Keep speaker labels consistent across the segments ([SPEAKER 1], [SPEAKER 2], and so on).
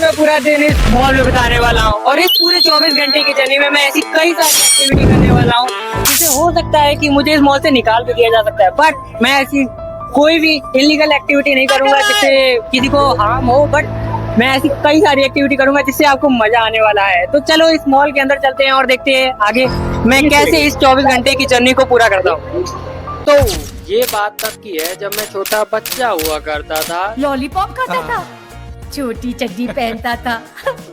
[SPEAKER 1] मैं पूरा दिन इस मॉल में बिताने वाला हूँ और इस पूरे 24 घंटे की जर्नी में मैं ऐसी कई सारी एक्टिविटी करने वाला हूँ जिससे हो सकता है कि मुझे इस मॉल से निकाल भी दिया जा सकता है, बट मैं ऐसी कोई भी इलीगल एक्टिविटी नहीं करूंगा जिससे किसी को हार्म हो। बट मैं ऐसी कई सारी एक्टिविटी करूंगा जिससे आपको मजा आने वाला है। तो चलो इस मॉल के अंदर चलते हैं और देखते हैं आगे मैं कैसे इस 24 घंटे की जर्नी को पूरा करता हूँ।
[SPEAKER 2] तो ये बात तब की है जब मैं छोटा बच्चा हुआ करता था।
[SPEAKER 3] लॉलीपॉप खाता था, छोटी चड्डी पहनता था,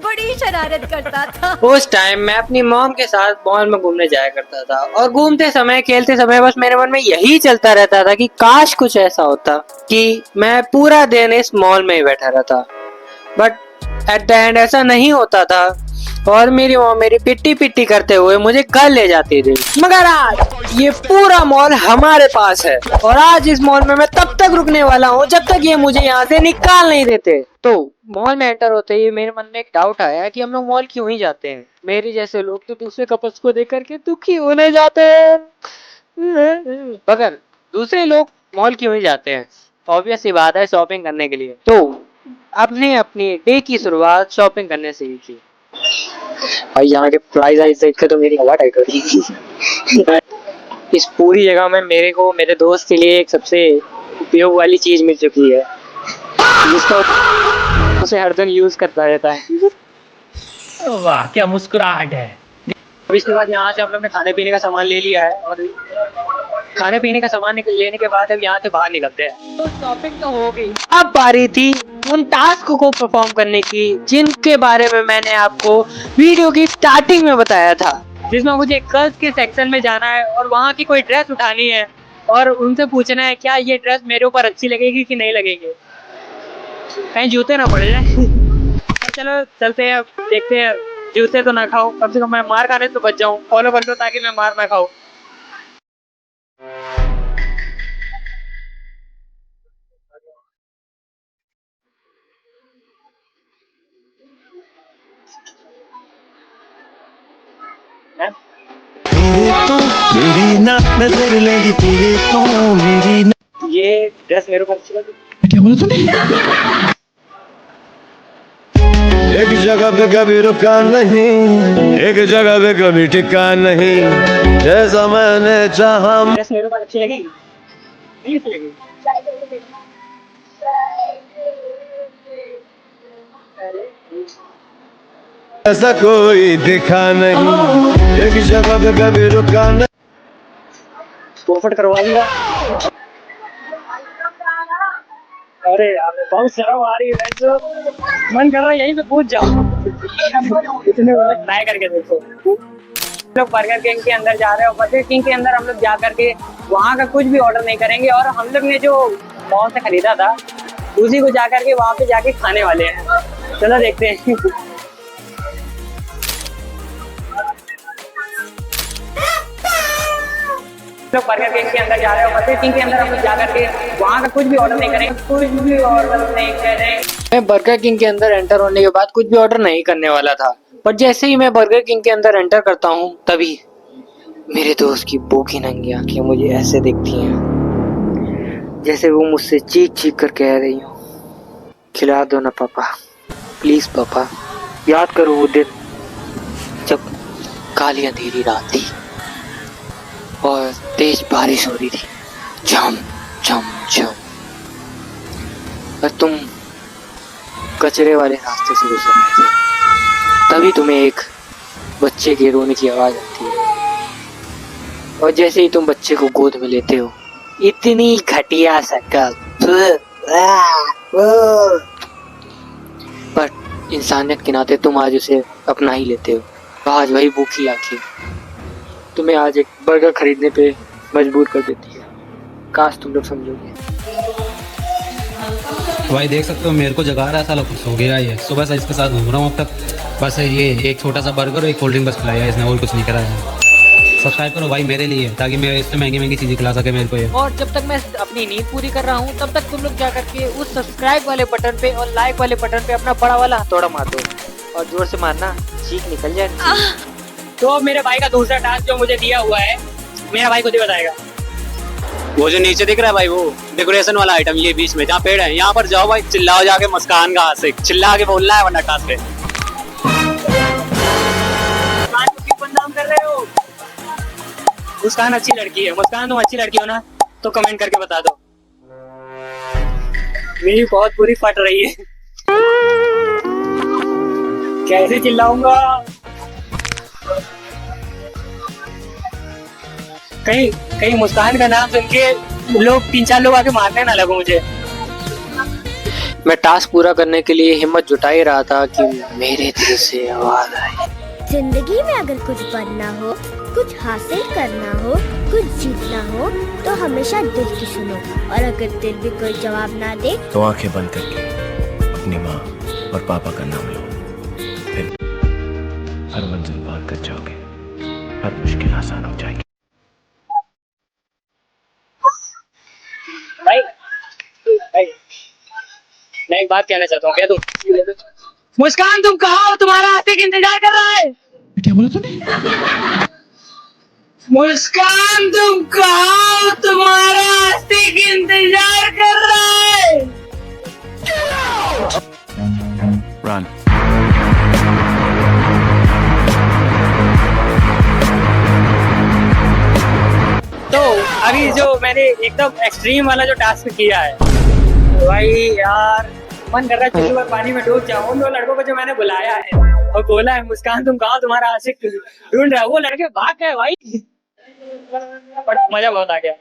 [SPEAKER 3] बड़ी शरारत करता था।
[SPEAKER 2] उस टाइम मैं अपनी मॉम के साथ मॉल में घूमने जाया करता था और घूमते समय खेलते समय बस मेरे मन में यही चलता रहता था कि काश कुछ ऐसा होता कि मैं पूरा दिन इस मॉल में ही बैठा रहता। बट एट द एंड ऐसा नहीं होता था और मेरी मॉम मेरी पिट्टी पिट्टी करते हुए मुझे घर ले जाती थी। मगर आज ये पूरा मॉल हमारे पास है और आज इस मॉल में मैं तब तक रुकने वाला हूँ जब तक ये मुझे यहाँ से निकाल नहीं देते। तो मॉल में एंटर होते ही मेरे मन में एक डाउट आया कि हम लोग मॉल क्यों ही जाते हैं। मेरे जैसे लोग तो दूसरे कपल्स को देख करके दुखी होने जाते हैं, मगर दूसरे लोग मॉल क्यों ही जाते हैं? ऑब्वियस सी बात है, शॉपिंग करने के लिए। तो आपने अपनी डे की शुरुआत शॉपिंग करने से ही की।
[SPEAKER 1] भाई यहाँ के प्राइस देख के तो मेरी हवा टाइट हो रही। इस पूरी जगह में मेरे को मेरे दोस्त के लिए एक सबसे उपयोग वाली चीज मिल चुकी है जिसको उसे हर दिन यूज करता रहता है।
[SPEAKER 4] वाह क्या मुस्कुराहट है।
[SPEAKER 1] अब इसके बाद यहाँ से हम लोग ने खाने पीने का सामान ले लिया है और खाने पीने का सामान लेने के बाद अब यहाँ से बाहर निकलते हैं।
[SPEAKER 2] तो शॉपिंग तो हो गई, अब बारी थी उन टास्क को परफॉर्म करने की जिनके बारे में मैंने आपको वीडियो की स्टार्टिंग में बताया था,
[SPEAKER 1] जिसमें मुझे गर्ल्स के सेक्शन में जाना है और वहाँ की कोई ड्रेस उठानी है और उनसे पूछना है क्या ये ड्रेस मेरे ऊपर अच्छी लगेगी कि नहीं लगेगी, कहीं जूते ना पड़ जाए। तो चलो चलते हैं, देखते हैं। जूते तो ना खाओ, कम से कम मैं मार खाने तो बच जाऊं। फॉलो कर लो ताकि मैं मार ना खाऊं।
[SPEAKER 5] मेरी ना नजर लगी तेरे तो मेरी ना।
[SPEAKER 1] ये ड्रेस मेरे ऊपर अच्छी लगी।
[SPEAKER 5] क्या बोला तूने? एक जगह पे कभी रुका नहीं, एक जगह पे कभी टिका नहीं, जैसा मैंने चाहा।
[SPEAKER 1] ड्रेस मेरे ऊपर अच्छी लगी, नहीं अच्छी लगी।
[SPEAKER 5] ऐसा कोई दिखा नहीं, एक जगह पे कभी रुका नहीं।
[SPEAKER 1] पोपट करवा दिया। अरे यार बहुत शर्म आ रही है, जो मन कर रहा है यहीं पे पूछ जाओ। इतने ट्राई करके देखो। हम लोग बर्गर किंग के अंदर जा रहे हो। बर्गर किंग के अंदर हम लोग जा करके वहाँ का कुछ भी ऑर्डर नहीं करेंगे और हम लोग ने जो मॉल से खरीदा था उसी को जा करके वहाँ पे जाके खाने वाले हैं। चलो देखते हैं। लोग बर्गर किंग के अंदर जा रहे हो। बर्गर किंग के अंदर हम लोग जा करके वहाँ का कुछ भी ऑर्डर नहीं करेंगे, कुछ भी ऑर्डर नहीं करेंगे।
[SPEAKER 2] मैं बर्गर किंग के अंदर एंटर होने के बाद कुछ भी ऑर्डर नहीं करने वाला था, पर जैसे ही मैं बर्गर किंग के अंदर एंटर करता हूँ तभी मेरे दोस्त की भूखी नंगी आंखें मुझे ऐसे दिखती हैं जैसे वो मुझसे चीख चीख कर कह रही हो, खिला दो ना पापा, प्लीज पापा। याद करो वो दिन जब काली अंधेरी रात थी और तेज बारिश हो रही थी, झम झम झम, और तुम कचरे वाले रास्ते से गुजर रहे थे। तभी तुम्हें एक बच्चे के रोने की आवाज आती है और जैसे ही तुम बच्चे को गोद में लेते हो, इतनी घटिया शक्ल, पर इंसानियत के नाते तुम आज उसे अपना ही लेते हो। आज वही भूखी आंखें तुम्हें आज एक बर्गर खरीदने पे मजबूर कर देती है। काश तुम लोग समझोगे।
[SPEAKER 6] भाई देख सकते हो मेरे को जगा रहा है, साला कुछ हो गया। ये सुबह से इसके साथ घूम रहा हूँ अब तक। बस ये एक छोटा सा बर्गर और एक कोल्ड ड्रिंक बस खिलाया है इसने, और कुछ नहीं करा है। सब्सक्राइब करो भाई मेरे लिए, ताकि मैं इससे महंगी महंगी चीज़ें खिला सके मेरे को ये।
[SPEAKER 2] और जब तक मैं अपनी नींद पूरी कर रहा हूँ तब तक तुम लोग जा करके उस सब्सक्राइब वाले बटन पे और लाइक वाले बटन पे अपना बड़ा वाला हथौड़ा मार दो और जोर से मारना, चीख निकल जाए।
[SPEAKER 1] तो मेरे भाई का दूसरा टास्क जो मुझे दिया हुआ है, मेरा भाई खुद ही बताएगा।
[SPEAKER 6] वो जो नीचे दिख रहा है भाई, वो डेकोरेशन वाला आइटम, ये बीच में जहाँ पेड़ है, यहाँ पर जाओ भाई, चिल्लाओ जाके मुस्कान का आशिक, चिल्ला के बोलना है वरना टास पे।
[SPEAKER 1] बदनाम कर रहे हो। मुस्कान अच्छी लड़की है, मुस्कान तुम अच्छी लड़की हो ना, तो कमेंट करके बता दो। मेरी बहुत बुरी फट रही है, कैसे चिल्लाऊंगा। कहीं कहीं मुस्कान का नाम सुन के लोग 3-4 लोग आके मारने ना लगो मुझे।
[SPEAKER 2] मैं टास्क पूरा करने के लिए हिम्मत जुटा ही रहा था कि मेरे दिल से आवाज आई।
[SPEAKER 7] जिंदगी में अगर कुछ बनना हो, कुछ हासिल करना हो, कुछ जीतना हो, तो हमेशा दिल की सुनो। और अगर दिल भी कोई जवाब ना दे
[SPEAKER 5] तो आंखें बंद करके अपनी माँ और पापा का नाम लो, फिर हर मंजिल पार कर जाओगे, हर मुश्किल आसान हो जाएगी।
[SPEAKER 1] भाई मैं एक बात कहना चाहता हूँ, कह दूं? मुस्कान तुम कहाँ हो? तुम्हारा आशिक इंतजार कर रहा है।
[SPEAKER 4] क्या बोला तूने?
[SPEAKER 1] मुस्कान तुम कहाँ हो? तुम्हारा आशिक इंतजार कर रहा है।
[SPEAKER 5] Run.
[SPEAKER 1] तो अभी जो मैंने एकदम एक्सट्रीम वाला जो टास्क किया है, भाई यार मन कर रहा है चलो पानी में डूब जाऊं। उन दो लड़कों को जो मैंने बुलाया है और बोला है मुस्कान तुम कहाँ, तुम्हारा आशिक ढूंढ रहा है, वो लड़के भाग गए भाई। बट मजा बहुत आ गया।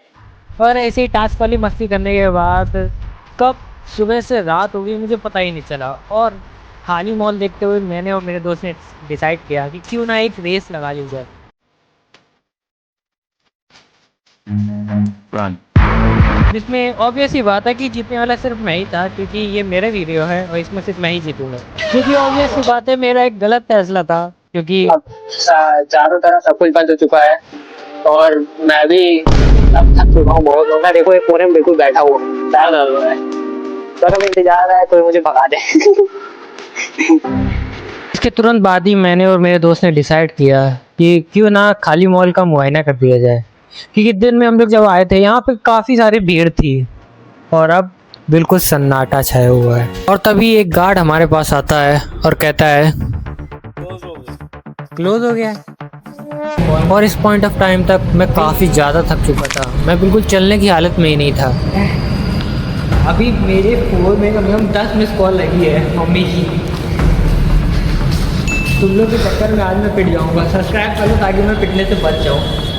[SPEAKER 2] और ऐसे ही टास्क वाली मस्ती करने के बाद कब सुबह से रात हो गई मुझे पता ही नहीं चला। और हाली मॉल देखते हुए मैंने और मेरे दोस्त ने डिसाइड किया कि क्यों ना एक रेस लगा ली जाए।
[SPEAKER 5] Run.
[SPEAKER 2] जिसमें ऑब्वियस ही बात है कि जीतने वाला सिर्फ मैं ही था, क्योंकि ये मेरा वीडियो है और इसमें सिर्फ मैं ही जीतूंगा। क्योंकि ऑब्वियस ही बात है मेरा एक गलत फैसला था, क्योंकि
[SPEAKER 1] चारों तरफ सब कुछ बंद हो चुका है और मैं भी अब थक चुका हूँ बहुत। मैं देखो एक कोने में बिल्कुल बैठा हुआ इंतजार है कोई मुझे भगा दे।
[SPEAKER 2] इसके तुरंत बाद ही मैंने और मेरे दोस्त ने डिसाइड किया कि क्यों ना खाली मॉल का मुआयना कर दिया जाए। क्योंकि दिन में हम लोग जब आए थे यहाँ पे काफ़ी सारी भीड़ थी और अब बिल्कुल सन्नाटा छाया हुआ है। और तभी एक गार्ड हमारे पास आता है और कहता है क्लोज हो गया है। और इस पॉइंट ऑफ टाइम तक मैं काफ़ी ज़्यादा थक चुका था, मैं बिल्कुल चलने की हालत में ही नहीं था। अभी मेरे फ़ोन में कम से कम 10 मिस कॉल लगी है मम्मी की। तुम लोग के चक्कर में आज मैं पिट जाऊँगा। सब्सक्राइब करो ताकि मैं पिटने से बच जाऊँ।